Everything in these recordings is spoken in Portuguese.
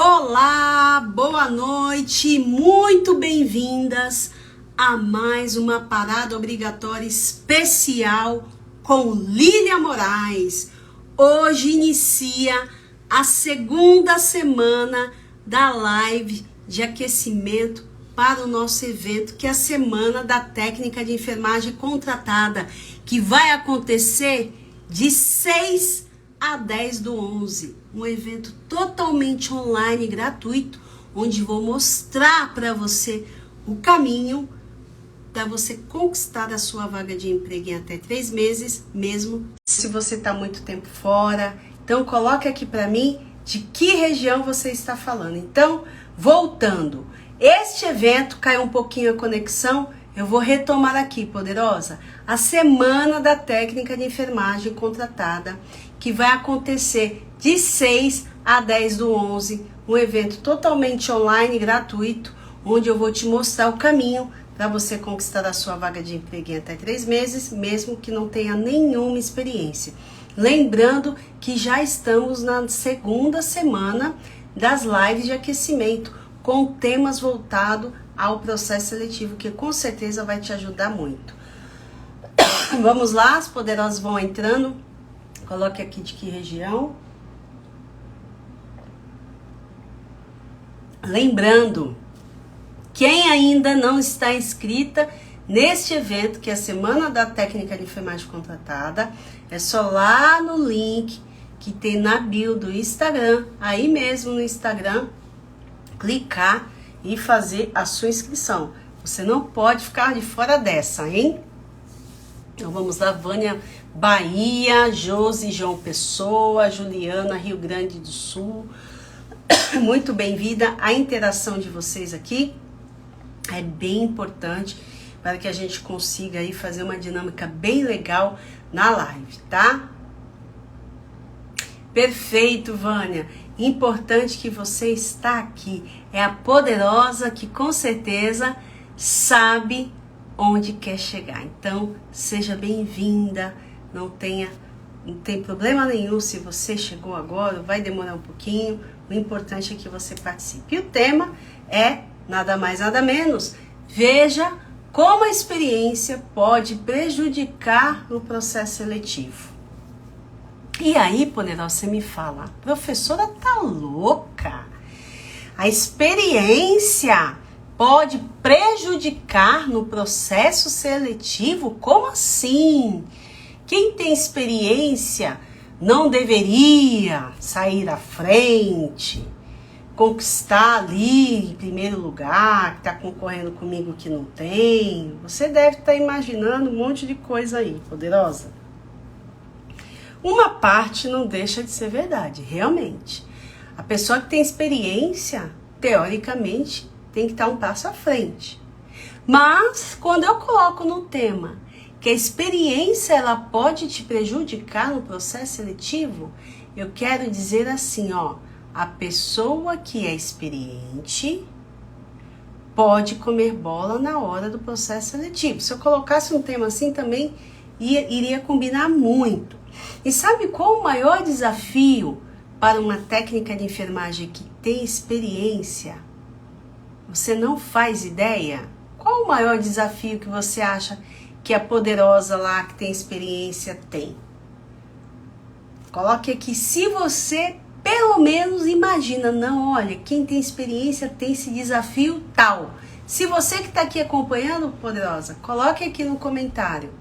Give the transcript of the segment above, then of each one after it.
Olá, boa noite, muito bem-vindas a mais uma parada obrigatória especial com Lília Moraes. Hoje inicia a segunda semana da live de aquecimento para o nosso evento, que é a Semana da Técnica de Enfermagem Contratada, que vai acontecer de 6 a 10/11, um evento totalmente online, gratuito, onde vou mostrar para você o caminho para você conquistar a sua vaga de emprego em até 3 meses, mesmo se você está muito tempo fora. Então, coloque aqui para mim de que região você está falando. Então, voltando, este evento caiu um pouquinho a conexão, eu vou retomar aqui, poderosa, a Semana da Técnica de Enfermagem Contratada, que vai acontecer de 6 a 10/11, um evento totalmente online, gratuito, onde eu vou te mostrar o caminho para você conquistar a sua vaga de emprego em até 3 meses, mesmo que não tenha nenhuma experiência. Lembrando que já estamos na segunda semana das lives de aquecimento, com temas voltados ao processo seletivo, que com certeza vai te ajudar muito. Vamos lá, as poderosas vão entrando. Coloque aqui de que região. Lembrando, quem ainda não está inscrita neste evento, que é a Semana da Técnica de Enfermagem Contratada, é só lá no link que tem na bio do Instagram, aí mesmo no Instagram, clicar e fazer a sua inscrição. Você não pode ficar de fora dessa, hein? Então vamos lá, Vânia, Bahia, Josi, João Pessoa, Juliana, Rio Grande do Sul. Muito bem-vinda. A interação de vocês aqui é bem importante para que a gente consiga aí fazer uma dinâmica bem legal na live, tá? Perfeito, Vânia. Importante que você está aqui. É a poderosa que com certeza sabe onde quer chegar. Então, seja bem-vinda. Não tem problema nenhum se você chegou agora, vai demorar um pouquinho. O importante é que você participe. E o tema é nada mais, nada menos. Veja como a experiência pode prejudicar no processo seletivo. E aí, poderosa, você me fala, professora, tá louca? A experiência pode prejudicar no processo seletivo? Como assim? Quem tem experiência não deveria sair à frente, conquistar ali em primeiro lugar, que está concorrendo comigo que não tem? Você deve estar imaginando um monte de coisa aí, poderosa. Uma parte não deixa de ser verdade, realmente. A pessoa que tem experiência, teoricamente, tem que estar um passo à frente. Mas, quando eu coloco no tema que a experiência ela pode te prejudicar no processo seletivo, eu quero dizer assim, ó, a pessoa que é experiente pode comer bola na hora do processo seletivo. Se eu colocasse um tema assim também iria combinar muito. E sabe qual o maior desafio para uma técnica de enfermagem que tem experiência? Você não faz ideia? Qual o maior desafio que você acha que a poderosa lá que tem experiência tem? Coloque aqui, se você pelo menos imagina, não, olha, quem tem experiência tem esse desafio tal. Se você que está aqui acompanhando, poderosa, coloque aqui no comentário.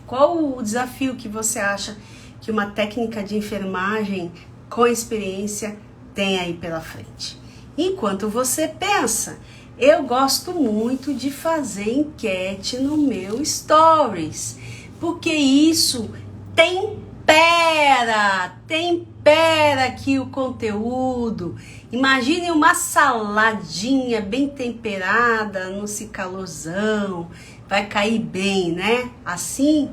Qual o desafio que você acha que uma técnica de enfermagem com experiência tem aí pela frente? Enquanto você pensa, eu gosto muito de fazer enquete no meu Stories, porque isso tempera aqui o conteúdo. Imagine uma saladinha bem temperada, nesse calorzão, vai cair bem, né? Assim,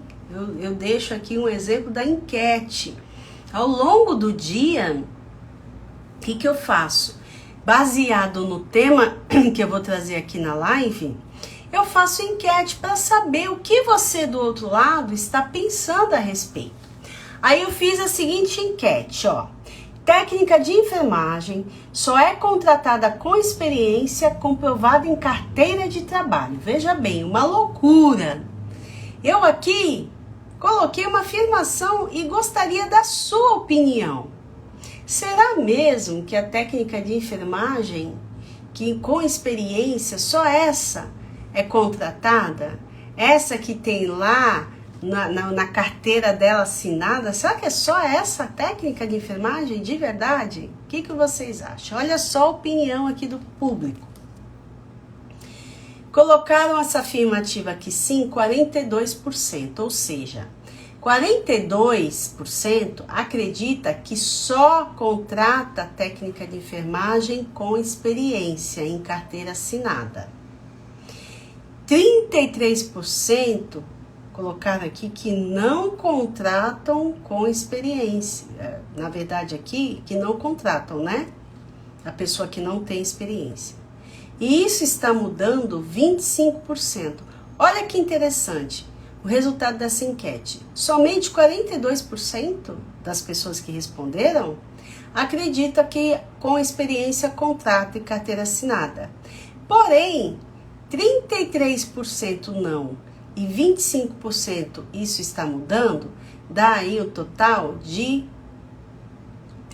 eu deixo aqui um exemplo da enquete. Ao longo do dia, o que eu faço? Baseado no tema que eu vou trazer aqui na live, eu faço enquete para saber o que você do outro lado está pensando a respeito. Aí eu fiz a seguinte enquete, ó. Técnica de enfermagem só é contratada com experiência comprovada em carteira de trabalho. Veja bem, uma loucura. Eu aqui coloquei uma afirmação e gostaria da sua opinião. Será mesmo que a técnica de enfermagem, que com experiência, só essa é contratada? Essa que tem lá na carteira dela assinada, será que é só essa técnica de enfermagem de verdade? O que vocês acham? Olha só a opinião aqui do público. Colocaram essa afirmativa aqui sim, 42%, ou seja, 42% acredita que só contrata a técnica de enfermagem com experiência em carteira assinada. 33% colocaram aqui que não contratam com experiência. Na verdade aqui, que não contratam, né? A pessoa que não tem experiência. E isso está mudando 25%. Olha que interessante o resultado dessa enquete. Somente 42% das pessoas que responderam acredita que com experiência contrata e carteira assinada. Porém, 33% não e 25% isso está mudando, dá aí o total de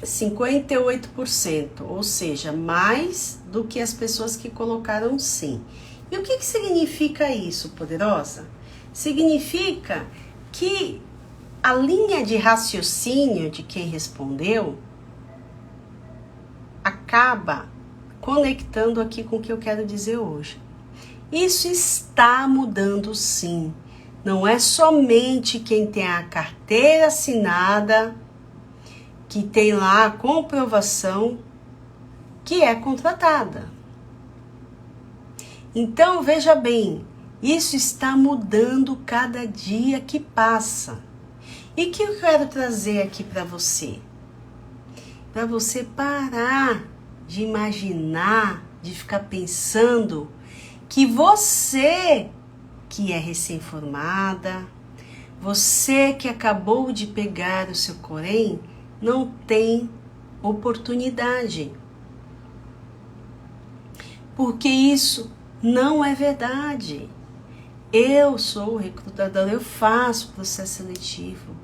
58%, ou seja, mais do que as pessoas que colocaram sim. E o que significa isso, poderosa? Significa que a linha de raciocínio de quem respondeu acaba conectando aqui com o que eu quero dizer hoje. Isso está mudando sim. Não é somente quem tem a carteira assinada, que tem lá a comprovação, que é contratada. Então, veja bem, isso está mudando cada dia que passa. E o que eu quero trazer aqui para você? Para você parar de imaginar, de ficar pensando que você que é recém-formada, você que acabou de pegar o seu Corém, não tem oportunidade. Porque isso não é verdade. Eu sou recrutadora, eu faço processo seletivo.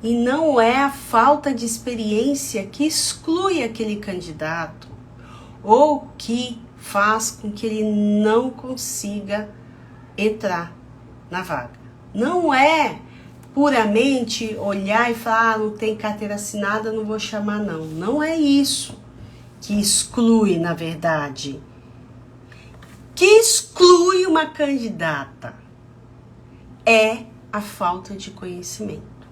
E não é a falta de experiência que exclui aquele candidato ou que faz com que ele não consiga entrar na vaga. Não é puramente olhar e falar, não tem carteira assinada, não vou chamar não. Não é isso que exclui, na verdade. Que exclui uma candidata é a falta de conhecimento.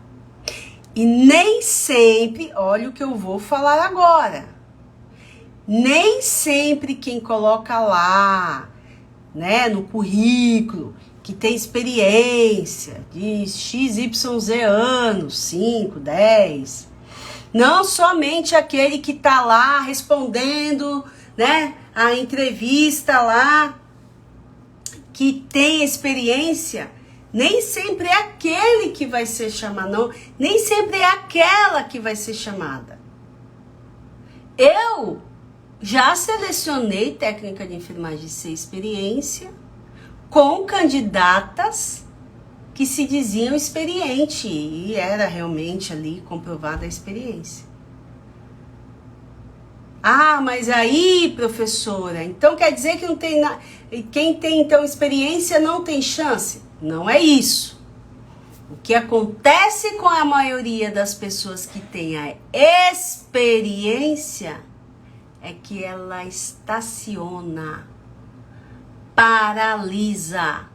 E nem sempre, olha o que eu vou falar agora, nem sempre quem coloca lá, né, no currículo, que tem experiência de XYZ anos, 5, 10, não somente aquele que está lá respondendo, né, a entrevista lá, que tem experiência, nem sempre é aquele que vai ser chamado, não, nem sempre é aquela que vai ser chamada. Eu já selecionei técnica de enfermagem sem experiência com candidatas que se diziam experiente e era realmente ali comprovada a experiência. Ah, mas aí, professora, então quer dizer que não tem quem tem então experiência não tem chance? Não é isso. O que acontece com a maioria das pessoas que têm a experiência é que ela estaciona, paralisa,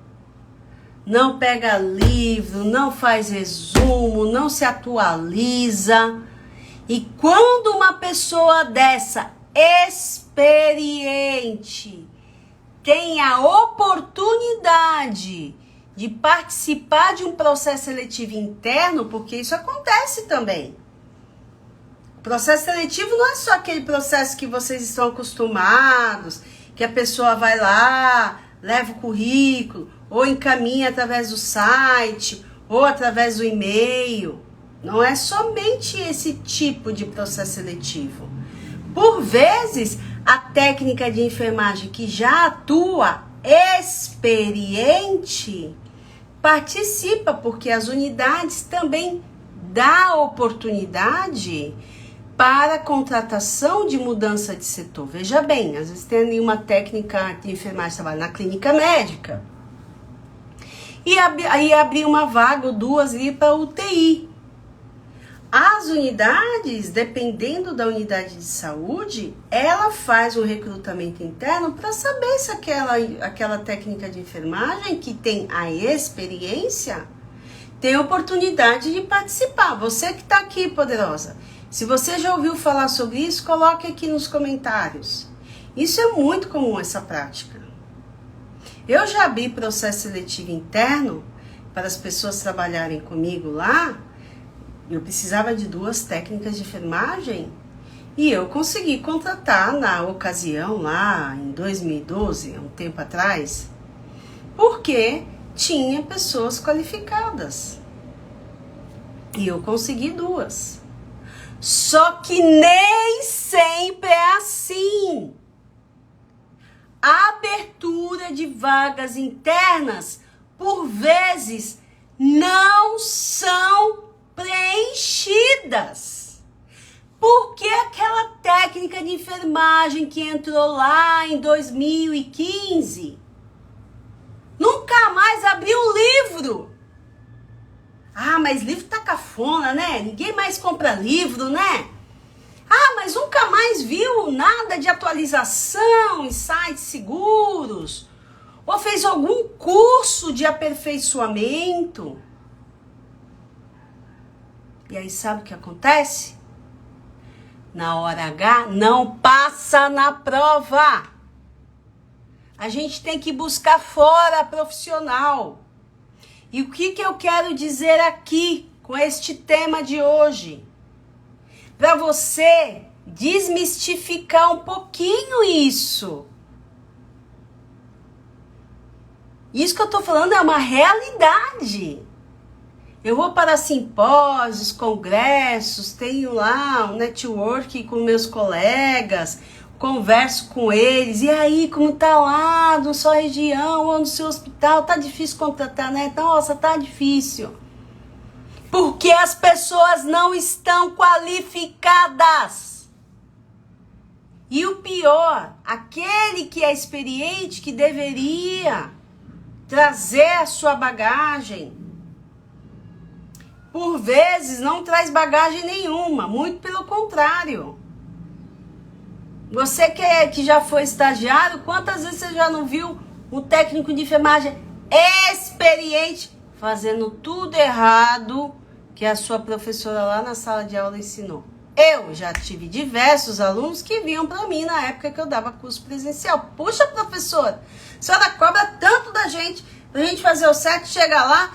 não pega livro, não faz resumo, não se atualiza. E quando uma pessoa dessa experiente tem a oportunidade de participar de um processo seletivo interno, porque isso acontece também. O processo seletivo não é só aquele processo que vocês estão acostumados, que a pessoa vai lá, leva o currículo, ou encaminha através do site, ou através do e-mail. Não é somente esse tipo de processo seletivo. Por vezes, a técnica de enfermagem que já atua experiente participa, porque as unidades também dão oportunidade para a contratação de mudança de setor. Veja bem, às vezes tem ali uma técnica de enfermagem que trabalha na clínica médica e aí abrir uma vaga ou duas ali para UTI. As unidades, dependendo da unidade de saúde, ela faz um recrutamento interno para saber se aquela técnica de enfermagem que tem a experiência tem oportunidade de participar. Você que está aqui, poderosa, se você já ouviu falar sobre isso, coloque aqui nos comentários. Isso é muito comum, essa prática. Eu já abri processo seletivo interno para as pessoas trabalharem comigo lá. Eu precisava de 2 técnicas de enfermagem e eu consegui contratar na ocasião lá em 2012, um tempo atrás, porque tinha pessoas qualificadas. E eu consegui 2. Só que nem sempre é assim. A abertura de vagas internas, por vezes, não são preenchidas. Porque aquela técnica de enfermagem que entrou lá em 2015 nunca mais abriu um livro. Ah, mas livro tá cafona, né? Ninguém mais compra livro, né? Ah, mas nunca mais viu nada de atualização em sites seguros. Ou fez algum curso de aperfeiçoamento. E aí sabe o que acontece? Na hora H, não passa na prova. A gente tem que buscar fora profissional. E o que eu quero dizer aqui com este tema de hoje? Para você desmistificar um pouquinho isso. Isso que eu estou falando é uma realidade. Eu vou para simpósios, congressos, tenho lá um network com meus colegas, converso com eles. E aí, como tá lá na sua região ou no seu hospital? Tá difícil contratar, né? Nossa, tá difícil. Porque as pessoas não estão qualificadas. E o pior, aquele que é experiente, que deveria trazer a sua bagagem, por vezes não traz bagagem nenhuma, muito pelo contrário. Você que já foi estagiário, quantas vezes você já não viu um técnico de enfermagem experiente fazendo tudo errado que a sua professora lá na sala de aula ensinou? Eu já tive diversos alunos que vinham para mim na época que eu dava curso presencial. Puxa, professora, a senhora cobra tanto da gente, pra gente fazer o certo, chega lá,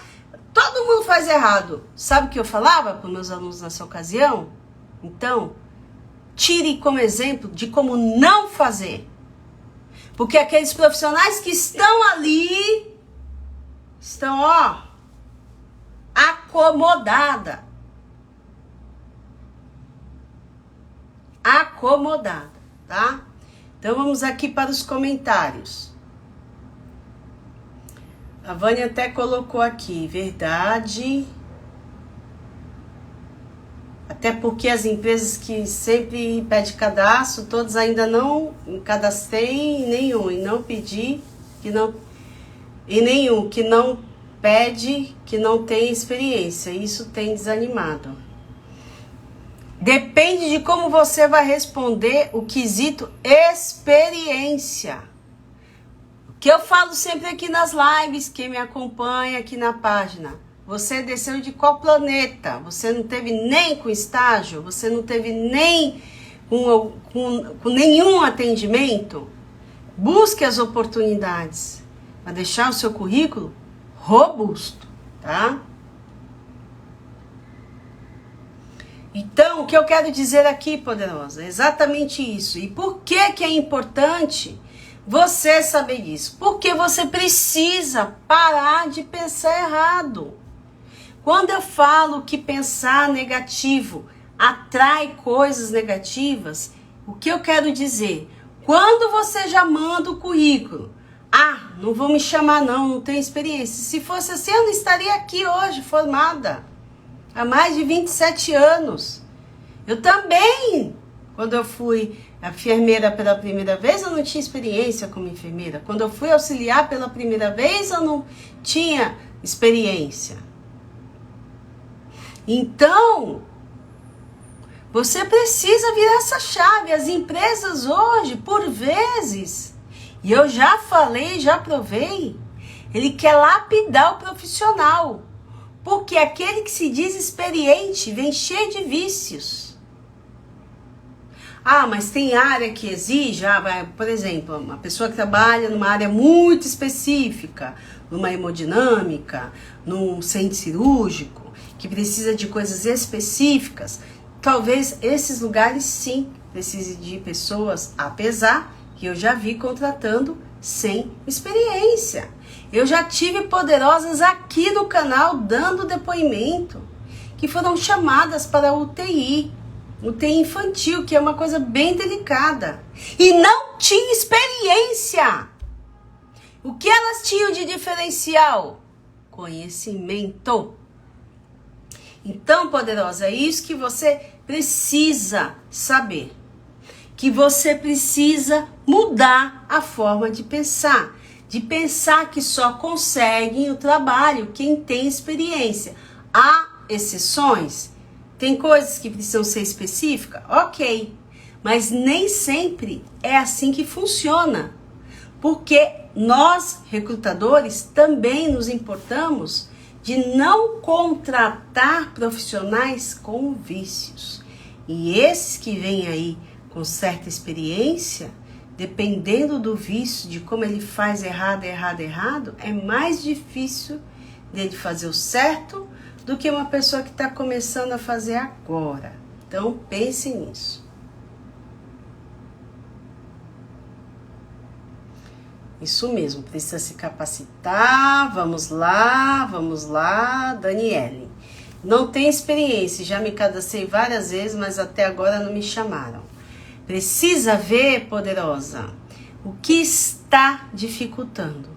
todo mundo faz errado. Sabe o que eu falava para meus alunos nessa ocasião? Então, tire como exemplo de como não fazer. Porque aqueles profissionais que estão ali, estão, acomodada, tá? Então vamos aqui para os comentários. A Vânia até colocou aqui, verdade. Até porque as empresas que sempre pedem cadastro, todos ainda não cadastrei nenhum, e não pedi, e nenhum que não pede, que não tem experiência. Isso tem desanimado. Depende de como você vai responder o quesito experiência. Que eu falo sempre aqui nas lives, quem me acompanha aqui na página. Você desceu de qual planeta? Você não teve nem com estágio? Você não teve nem com nenhum atendimento? Busque as oportunidades para deixar o seu currículo robusto, tá? Então, o que eu quero dizer aqui, poderosa, é exatamente isso. E por que é importante você saber disso? Porque você precisa parar de pensar errado. Quando eu falo que pensar negativo atrai coisas negativas, o que eu quero dizer? Quando você já manda o currículo, não vou me chamar não tenho experiência. Se fosse assim, eu não estaria aqui hoje, formada, há mais de 27 anos. Eu também, quando eu fui enfermeira pela primeira vez, eu não tinha experiência como enfermeira. Quando eu fui auxiliar pela primeira vez, eu não tinha experiência. Então, você precisa virar essa chave. As empresas hoje, por vezes, e eu já falei, já provei, ele quer lapidar o profissional. Porque aquele que se diz experiente vem cheio de vícios. Mas tem área que exige, por exemplo, uma pessoa que trabalha numa área muito específica, numa hemodinâmica, num centro cirúrgico, que precisa de coisas específicas, talvez esses lugares sim precisem de pessoas, apesar que eu já vi contratando sem experiência. Eu já tive poderosas aqui no canal dando depoimento, que foram chamadas para UTI infantil, que é uma coisa bem delicada, e não tinha experiência. O que elas tinham de diferencial? Conhecimento. Então, poderosa, é isso que você precisa saber. Que você precisa mudar a forma de pensar. De pensar que só conseguem o trabalho quem tem experiência. Há exceções? Tem coisas que precisam ser específicas? Ok. Mas nem sempre é assim que funciona. Porque nós, recrutadores, também nos importamos de não contratar profissionais com vícios. E esses que vêm aí com certa experiência, dependendo do vício, de como ele faz errado, é mais difícil dele fazer o certo do que uma pessoa que está começando a fazer agora. Então, pense nisso. Isso mesmo, precisa se capacitar. Vamos lá, Daniele. Não tem experiência, já me cadastrei várias vezes, mas até agora não me chamaram. Precisa ver, poderosa, o que está dificultando.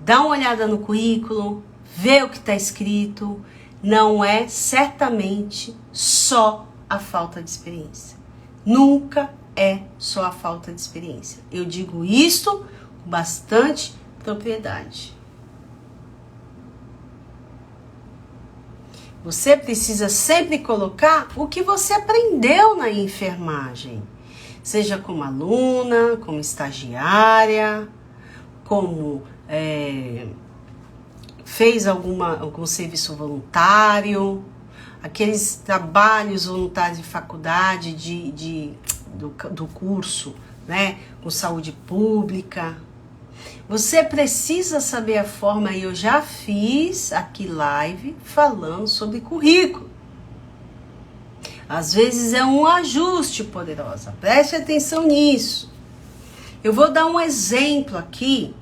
Dá uma olhada no currículo, vê o que está escrito. Não é certamente só a falta de experiência. Nunca é só a falta de experiência. Eu digo isto com bastante propriedade. Você precisa sempre colocar o que você aprendeu na enfermagem. Seja como aluna, como estagiária, como fez algum serviço voluntário, aqueles trabalhos voluntários de faculdade, do curso, né, com saúde pública. Você precisa saber a forma, e eu já fiz aqui live falando sobre currículo. Às vezes é um ajuste, poderosa. Preste atenção nisso. Eu vou dar um exemplo aqui,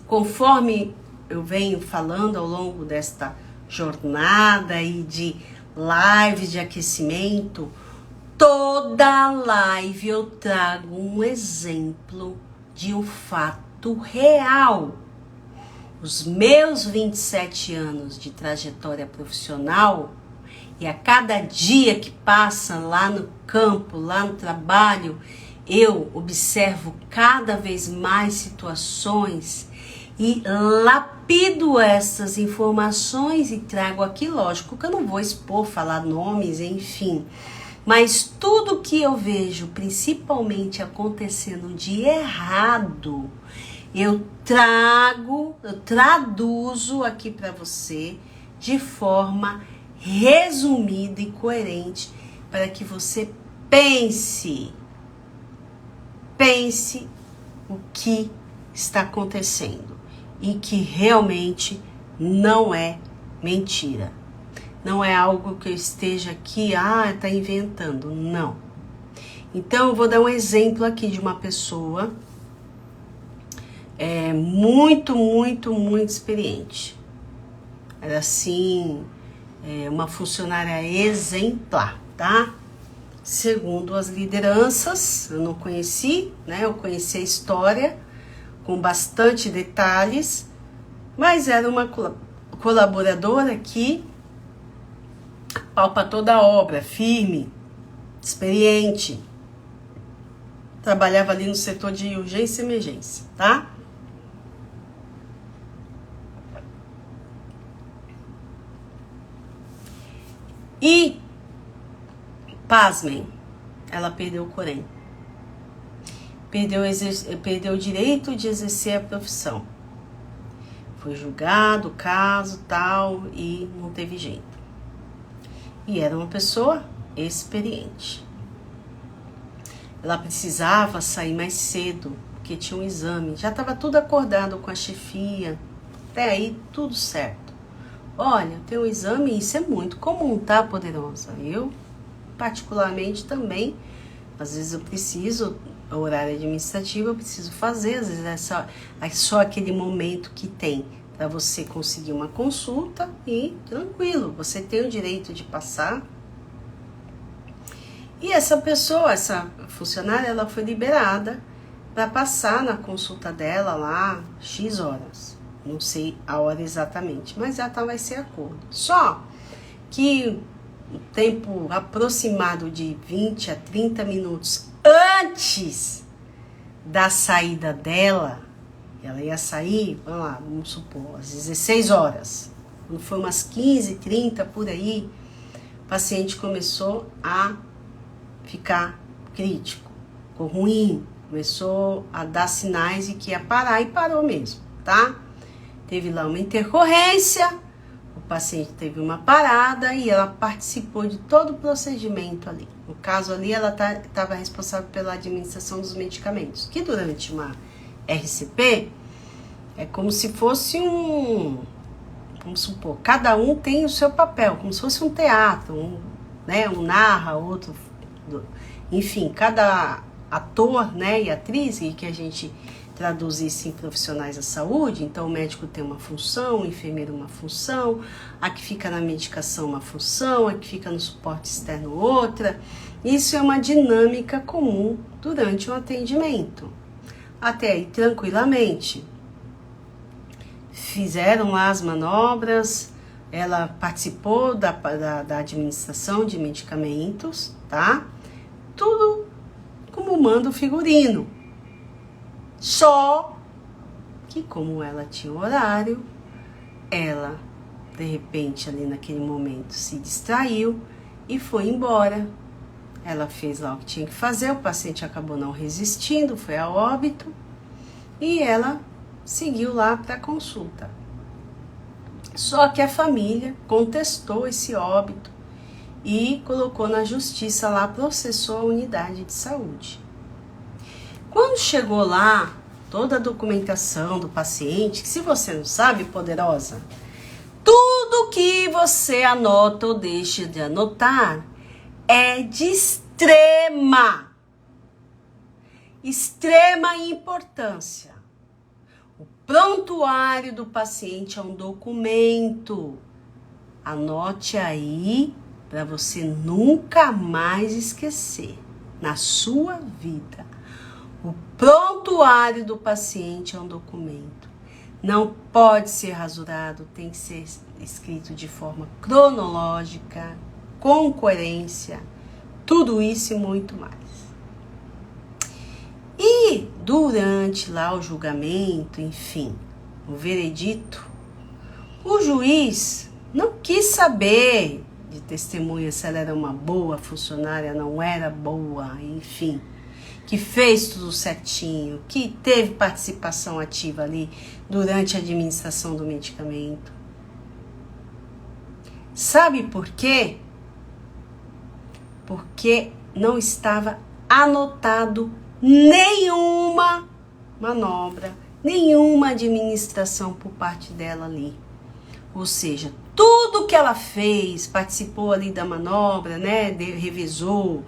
conforme eu venho falando ao longo desta jornada aí de live de aquecimento. Toda live eu trago um exemplo de um fato real. Os meus 27 anos de trajetória profissional, e a cada dia que passa lá no campo, lá no trabalho, eu observo cada vez mais situações e lapido essas informações e trago aqui, lógico que eu não vou expor, falar nomes, enfim. Mas tudo que eu vejo, principalmente acontecendo de errado, eu traduzo aqui para você de forma resumida e coerente para que você pense o que está acontecendo e que realmente não é mentira. Não é algo que eu esteja aqui, tá inventando. Não. Então, eu vou dar um exemplo aqui de uma pessoa muito experiente. Era assim, uma funcionária exemplar, tá? Segundo as lideranças, eu não conheci, né? Eu conheci a história com bastante detalhes, mas era uma colaboradora que palpa toda a obra, firme, experiente. Trabalhava ali no setor de urgência e emergência, tá? E, pasmem, ela perdeu o Corém. Perdeu o direito de exercer a profissão. Foi julgado o caso, tal, e não teve jeito. E era uma pessoa experiente. Ela precisava sair mais cedo, porque tinha um exame. Já estava tudo acordado com a chefia. Até aí, tudo certo. Olha, tem um exame, isso é muito comum, tá, poderosa? Eu, particularmente, também, às vezes eu preciso, horário administrativo, eu preciso fazer, às vezes é só aquele momento que tem para você conseguir uma consulta e tranquilo, você tem o direito de passar. E essa pessoa, essa funcionária, ela foi liberada para passar na consulta dela lá X horas. Não sei a hora exatamente, mas já vai ser acordo. Só que o tempo aproximado de 20 a 30 minutos antes da saída dela, ela ia sair, vamos supor, às 16 horas. Quando foi umas 15h30 por aí, o paciente começou a ficar crítico, ficou ruim, começou a dar sinais de que ia parar e parou mesmo, tá? Teve lá uma intercorrência, o paciente teve uma parada e ela participou de todo o procedimento ali. No caso ali, ela estava responsável pela administração dos medicamentos, que durante uma RCP é como se fosse vamos supor, cada um tem o seu papel, como se fosse um teatro, um narra, outro, enfim, cada ator, né, e atriz, e que a gente traduzisse em profissionais da saúde, então o médico tem uma função, o enfermeiro uma função, a que fica na medicação uma função, a que fica no suporte externo outra. Isso é uma dinâmica comum durante um atendimento. Até aí, tranquilamente. Fizeram lá as manobras, ela participou da administração de medicamentos, tá? Tudo como manda o figurino. Só que como ela tinha horário, ela, de repente, ali naquele momento, se distraiu e foi embora. Ela fez lá o que tinha que fazer, o paciente acabou não resistindo, foi a óbito, e ela seguiu lá para a consulta. Só que a família contestou esse óbito e colocou na justiça lá, processou a unidade de saúde. Quando chegou lá, toda a documentação do paciente, que se você não sabe, poderosa, tudo que você anota ou deixa de anotar é de extrema importância. O prontuário do paciente é um documento. Anote aí para você nunca mais esquecer na sua vida. O prontuário do paciente é um documento. Não pode ser rasurado, tem que ser escrito de forma cronológica, com coerência, tudo isso e muito mais. E durante lá o julgamento, enfim, o veredito, o juiz não quis saber de testemunha se ela era uma boa funcionária, não era boa, enfim, que fez tudo certinho, que teve participação ativa ali durante a administração do medicamento. Sabe por quê? Porque não estava anotado nenhuma manobra, nenhuma administração por parte dela ali. Ou seja, tudo que ela fez, participou ali da manobra, né, revezou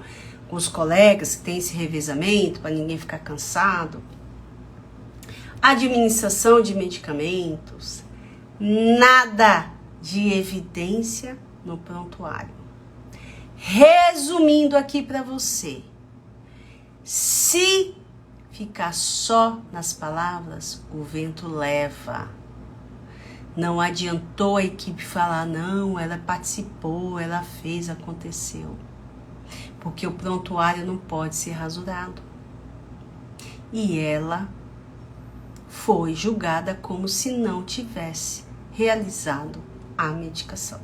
com os colegas, que tem esse revezamento para ninguém ficar cansado. Administração de medicamentos, nada de evidência no prontuário. Resumindo aqui para você, se ficar só nas palavras, o vento leva. Não adiantou a equipe falar, não, ela participou, ela fez, aconteceu. Porque o prontuário não pode ser rasurado. E ela foi julgada como se não tivesse realizado a medicação.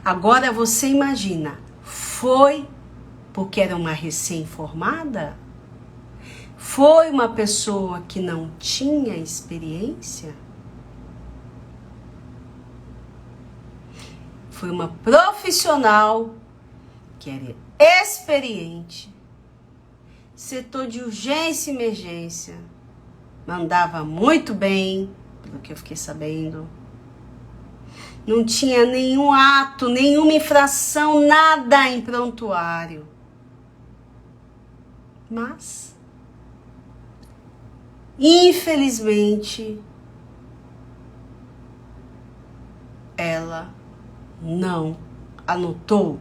Agora você imagina, foi porque era uma recém-formada? Foi uma pessoa que não tinha experiência? Foi uma profissional que era experiente, setor de urgência e emergência, mandava muito bem, pelo que eu fiquei sabendo. Não tinha nenhum ato, nenhuma infração, nada em prontuário. Mas, infelizmente, ela não anotou,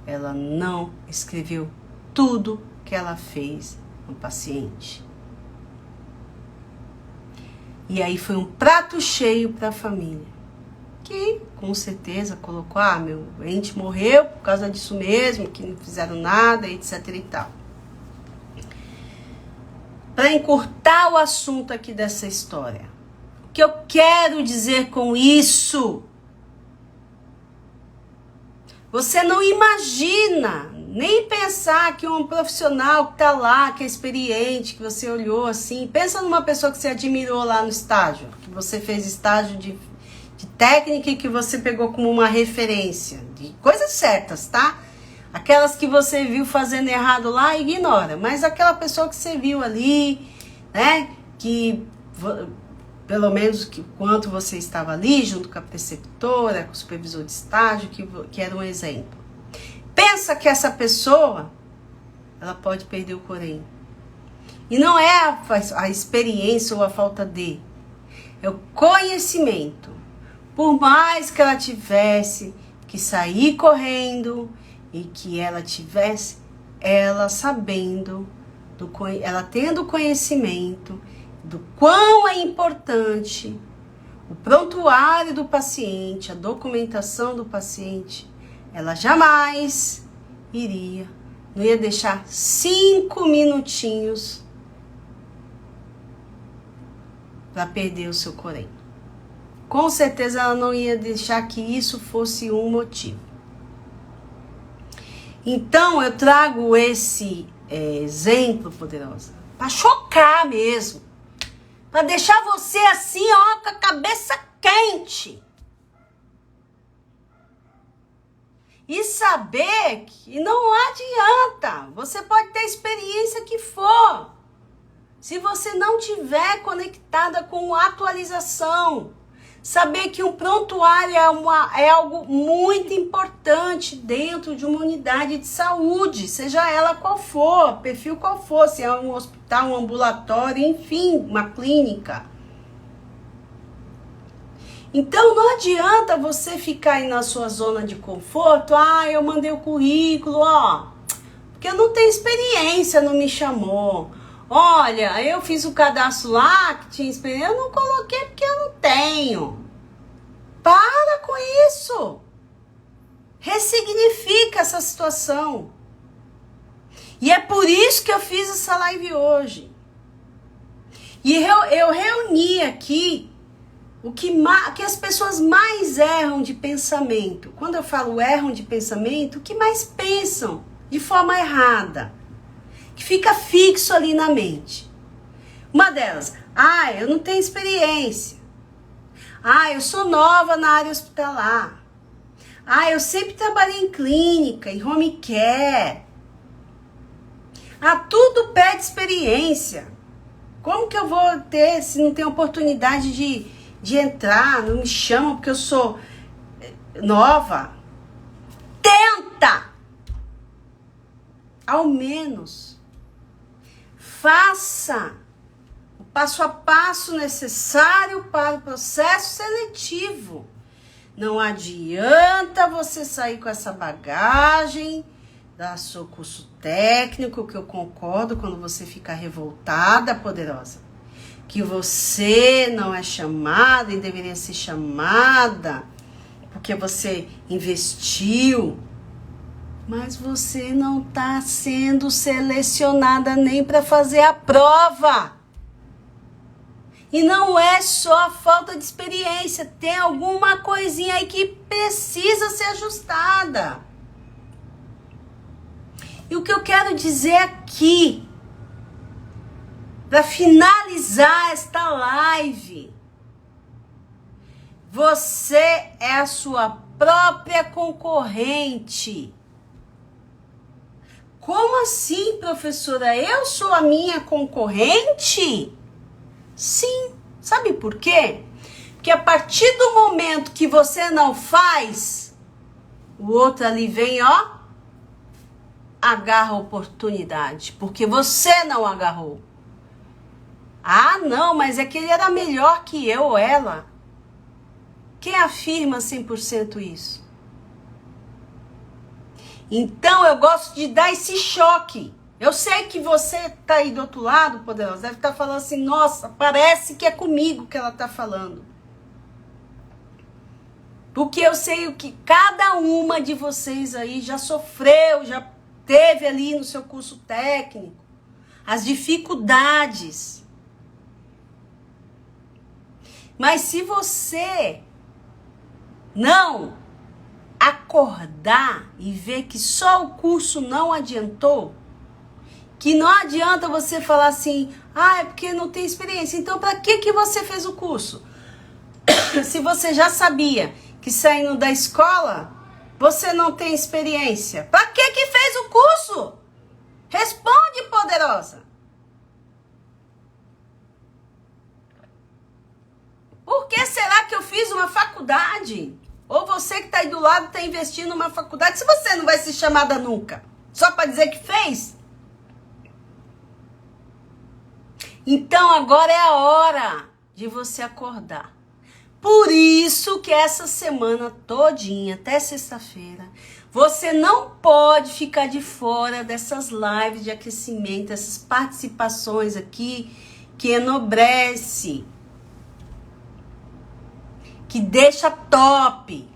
ela não escreveu tudo que ela fez no paciente. E aí foi um prato cheio para a família, que com certeza colocou, meu ente morreu por causa disso mesmo, que não fizeram nada, etc e tal. Para encurtar o assunto aqui dessa história, o que eu quero dizer com isso? Você não imagina, nem pensar que um profissional que está lá, que é experiente, que você olhou assim, pensa numa pessoa que você admirou lá no estágio, que você fez estágio de técnica e que você pegou como uma referência, de coisas certas, tá? Aquelas que você viu fazendo errado lá, ignora. Mas aquela pessoa que você viu ali, né? Que, pelo menos, que quanto você estava ali, junto com a preceptora, com o supervisor de estágio, que era um exemplo. Pensa que essa pessoa, ela pode perder o Corém. E não é a experiência ou a falta de. É o conhecimento. Por mais que ela tivesse que sair correndo e que ela tivesse, ela sabendo, ela tendo conhecimento do quão é importante o prontuário do paciente, a documentação do paciente, ela jamais não ia deixar 5 minutinhos para perder o seu Corém. Com certeza ela não ia deixar que isso fosse um motivo. Então eu trago esse exemplo, poderosa, para chocar mesmo, para deixar você assim, ó, com a cabeça quente. E saber que não adianta, você pode ter a experiência que for, se você não tiver conectada com atualização. Saber que um prontuário é algo muito importante dentro de uma unidade de saúde, seja ela qual for, perfil qual for, se é um hospital, um ambulatório, enfim, uma clínica. Então não adianta você ficar aí na sua zona de conforto, eu mandei o currículo, porque eu não tenho experiência, não me chamou. Olha, eu fiz o cadastro lá, que tinha experiência, eu não coloquei porque eu não tenho. Para com isso. Ressignifica essa situação. E é por isso que eu fiz essa live hoje. E eu reuni aqui o que as pessoas mais erram de pensamento. Quando eu falo erram de pensamento, o que mais pensam de forma errada, que fica fixo ali na mente. Uma delas, eu não tenho experiência. Eu sou nova na área hospitalar. Eu sempre trabalhei em clínica, em home care. Tudo pede experiência. Como que eu vou ter, se não tenho oportunidade de entrar, não me chamam porque eu sou nova? Tenta! Ao menos faça o passo a passo necessário para o processo seletivo. Não adianta você sair com essa bagagem da seu curso técnico, que eu concordo quando você fica revoltada, poderosa, que você não é chamada e deveria ser chamada porque você investiu, mas você não está sendo selecionada nem para fazer a prova. E não é só falta de experiência, tem alguma coisinha aí que precisa ser ajustada. E o que eu quero dizer aqui, para finalizar esta live, você é a sua própria concorrente. Como assim, professora? Eu sou a minha concorrente? Sim. Sabe por quê? Porque a partir do momento que você não faz, o outro ali vem, ó, agarra a oportunidade, porque você não agarrou. Ah, não, mas é que ele era melhor que eu ou ela. Quem afirma 100% isso? Então eu gosto de dar esse choque. Eu sei que você tá aí do outro lado, poderosa, deve estar falando assim, nossa, parece que é comigo que ela tá falando. Porque eu sei o que cada uma de vocês aí já sofreu, já teve ali no seu curso técnico, as dificuldades. Mas se você não acordar e ver que só o curso não adiantou, que não adianta você falar assim, ah, é porque não tem experiência. Então, para que você fez o curso? Se você já sabia que saindo da escola, você não tem experiência. Para que fez o curso? Responde, poderosa. Por que será que eu fiz uma faculdade? Ou você que está aí do lado está investindo numa faculdade, se você não vai ser chamada nunca, só para dizer que fez? Então agora é a hora de você acordar. Por isso que essa semana todinha, até sexta-feira, você não pode ficar de fora dessas lives de aquecimento, essas participações aqui que enobrece, que deixa top.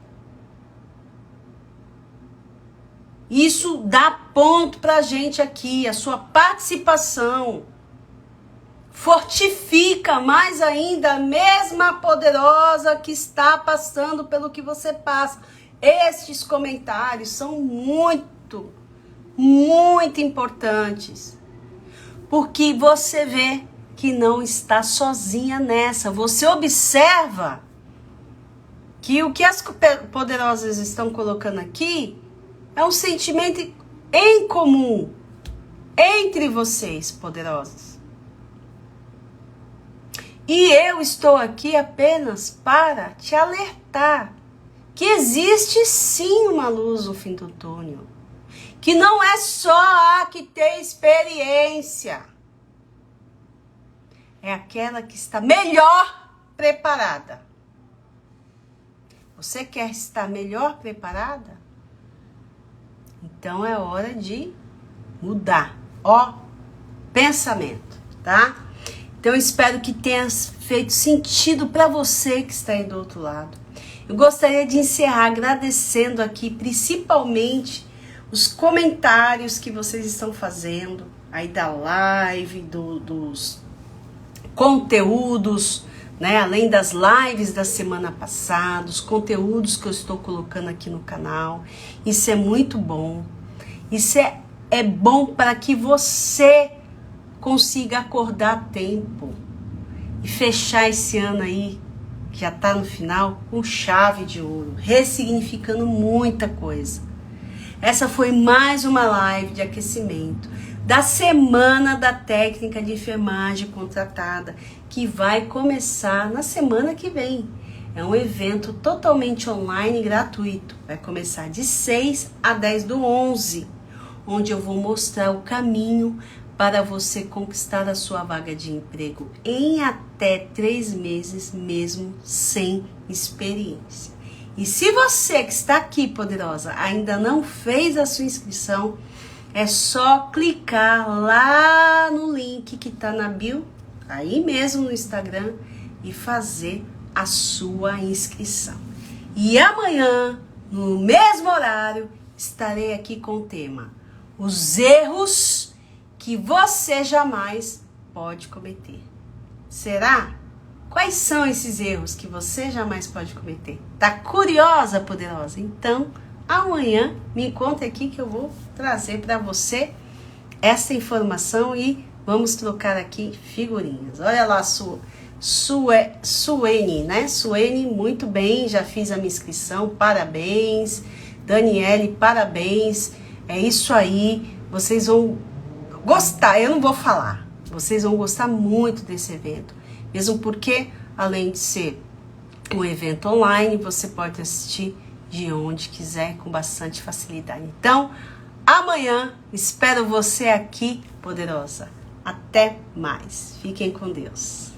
Isso dá ponto pra gente aqui, a sua participação. Fortifica mais ainda a mesma poderosa que está passando pelo que você passa. Estes comentários são muito, muito importantes. Porque você vê que não está sozinha nessa. Você observa que o que as poderosas estão colocando aqui é um sentimento em comum entre vocês, poderosas. E eu estou aqui apenas para te alertar que existe sim uma luz no fim do túnel. Que não é só a que tem experiência. É aquela que está melhor preparada. Você quer estar melhor preparada? Então é hora de mudar. Ó, pensamento, tá? Então eu espero que tenha feito sentido para você que está aí do outro lado. Eu gostaria de encerrar agradecendo aqui principalmente os comentários que vocês estão fazendo aí da live, dos conteúdos, né? Além das lives da semana passada, os conteúdos que eu estou colocando aqui no canal. Isso é muito bom. Isso é bom para que você consiga acordar a tempo e fechar esse ano aí, que já está no final, com chave de ouro, ressignificando muita coisa. Essa foi mais uma live de aquecimento da Semana da Técnica de Enfermagem Contratada, que vai começar na semana que vem. É um evento totalmente online e gratuito. Vai começar de 6 a 10/11, onde eu vou mostrar o caminho para você conquistar a sua vaga de emprego em até 3 meses, mesmo sem experiência. E se você que está aqui, poderosa, ainda não fez a sua inscrição, é só clicar lá no link que está na bio, aí mesmo no Instagram, e fazer a sua inscrição. E amanhã, no mesmo horário, estarei aqui com o tema: os erros que você jamais pode cometer. Será? Quais são esses erros que você jamais pode cometer? Tá curiosa, poderosa? Então, amanhã me conta aqui que eu vou trazer para você essa informação e vamos trocar aqui figurinhas. Olha lá, Suene, né? Suene, muito bem, já fiz a minha inscrição, parabéns. Daniele, parabéns. É isso aí, vocês vão gostar, eu não vou falar. Vocês vão gostar muito desse evento. Mesmo porque, além de ser um evento online, você pode assistir de onde quiser com bastante facilidade. Então, amanhã espero você aqui, poderosa. Até mais. Fiquem com Deus.